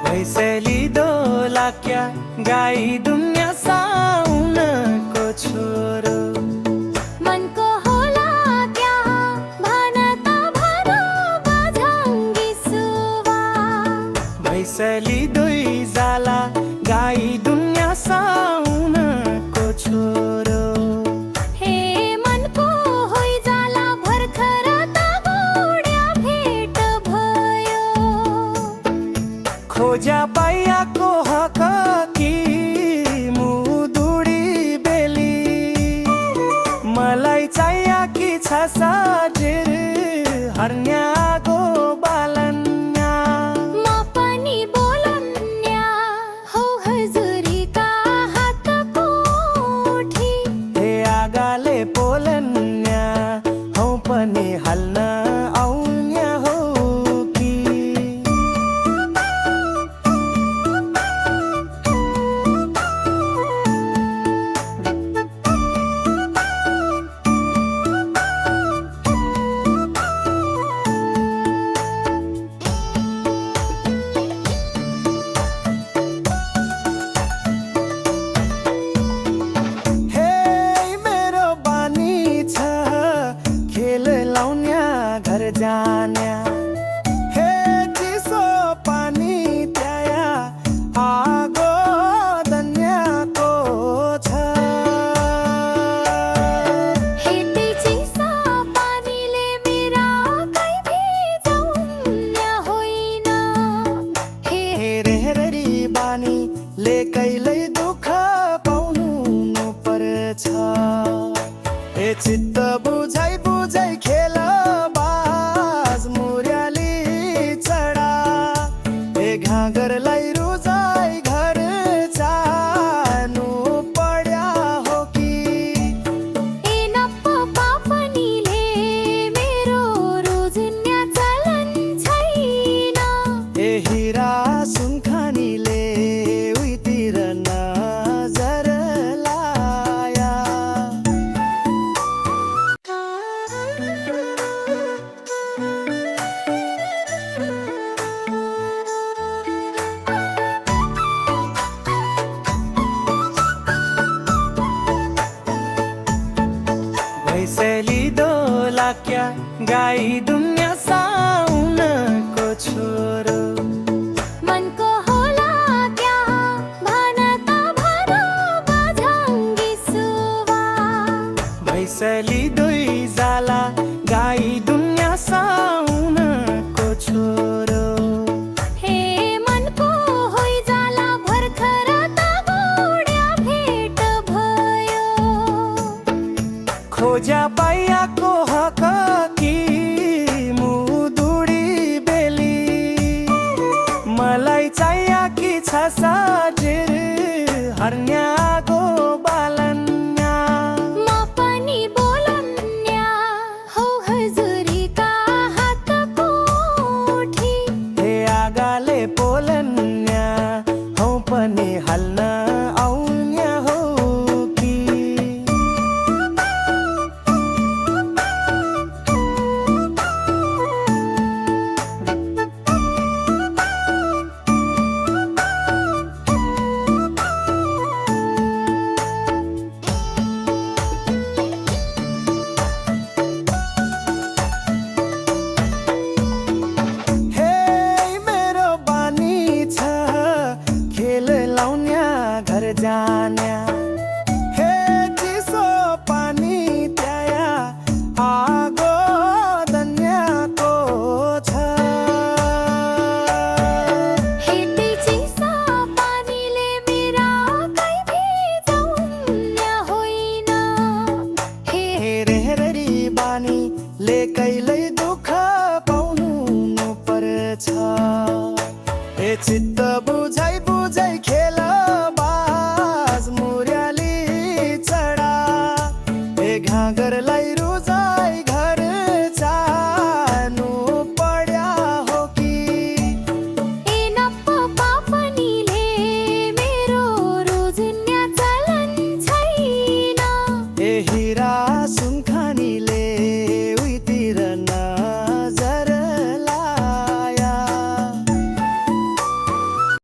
भैसेली दोला क्या गाई दुनिया साउनको छोरो मनको होला क्या भनता भनो बझङ्गी सुवा भैसेली दुई जाला गाई दुनिया साउनको छोरो हे मनको होइ जाला भर्खर त गोड्या भेट भयो खोजा पाइयाको हक कि मुदुडी बेली मलाई चाहिया कि छ सजिर हर्न्याको बालन्या म पनि बोलन्या हौ हजुरीका हातको उठी हे आगाले बोलन्या हौ पनि हाल्न आउन्या हो कि घर जान्या हे चिसो पानी त्याया आगो दन्याको छ हेटी चिसा पानीले मेरा कै भिजाउन्या होइन हेरेरी बानी ले कहिल्यै दुःख पाउनु पर्छ ए चित्त बुझाइ बुझाइ खेल घागरलाई रुजाई घर जानु पर्या हो कि ए नप्पो पापनीले मेरो रोजुन्या चलन छैन ए हिरा सुनखानीले उहीतिर नजर लाया भैसेली दोला क्या गाई दुनिया साउनको छोरो मनको होला क्या भनता भनो बझङ्गी सुवा भैसेली दुई जाला गाई दुनिया साउनको छोरो हे मनको होइ जाला भर्खर त गोड्या भेट भयो खोजा पाइयाको हक कि मुदुडी बेली मलाई चाहिया कि छ सजिर हर्न्याको बालन्या म पनि बोलन्या हौ हजुरीका हातको उठी हे आगाले बोलन्या हौ पनि हाल्न आउन्या हो कि घर जान्या हे चिसो पानी त्याया आगो दन्याको छ हेटी चिसा पानीले मेरा कै भिजाउन्या होइन हेरेरी बानी ले कहिल्यै दुःख पाउनु पर्छ ए चित्त बुझाइ